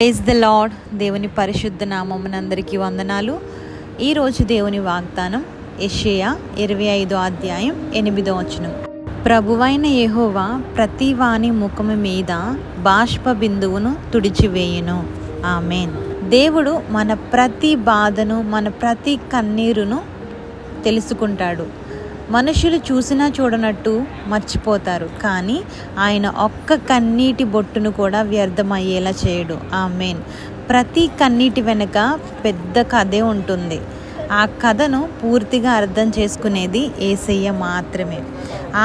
Praise the lord. దేవుని పరిశుద్ధ నామమునందరికీ వందనాలు. ఈరోజు దేవుని వాగ్దానం యెషయా 25:8. ప్రభువైన యెహోవా ప్రతి వాని ముఖము మీద బాష్ప బిందువును తుడిచివేయును. ఆమేన్. దేవుడు మన ప్రతి బాధను, మన ప్రతి కన్నీరును తెలుసుకుంటాడు. మనుషులు చూసినా చూడనట్టు మర్చిపోతారు, కానీ ఆయన ఒక్క కన్నీటి బొట్టును కూడా వ్యర్థమయ్యేలా చేయడు. ఆమేన్. ప్రతి కన్నీటి వెనుక పెద్ద కథే ఉంటుంది. ఆ కథను పూర్తిగా అర్థం చేసుకునేది యేసయ్య మాత్రమే.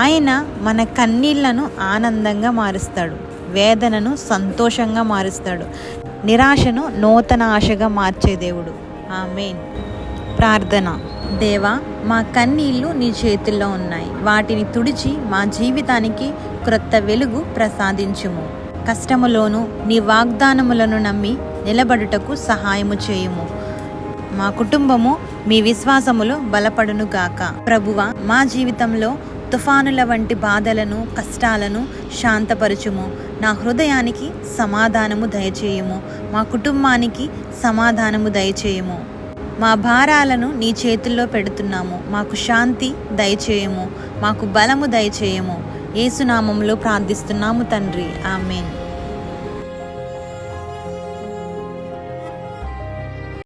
ఆయన మన కన్నీళ్లను ఆనందంగా మారుస్తాడు, వేదనను సంతోషంగా మారుస్తాడు, నిరాశను నూతన ఆశగా మార్చే దేవుడు. ఆమేన్. ప్రార్థన. దేవా, మా కన్నీళ్లు నీ చేతుల్లో ఉన్నాయి. వాటిని తుడిచి మా జీవితానికి క్రొత్త వెలుగు ప్రసాదించుము. కష్టములోను నీ వాగ్దానములను నమ్మి నిలబడుటకు సహాయము చేయుము. మా కుటుంబము మీ విశ్వాసములో బలపడును గాక. ప్రభువా, మా జీవితంలో తుఫానుల వంటి బాధలను, కష్టాలను శాంతపరచుము. నా హృదయానికి సమాధానము దయచేయము. మా కుటుంబానికి సమాధానము దయచేయము. మా భారాలను నీ చేతుల్లో పెడుతున్నాము. మాకు శాంతి దయచేయము. మాకు బలము దయచేయము. యేసు నామములో ప్రార్థిస్తున్నాము తండ్రి. ఆమేన్.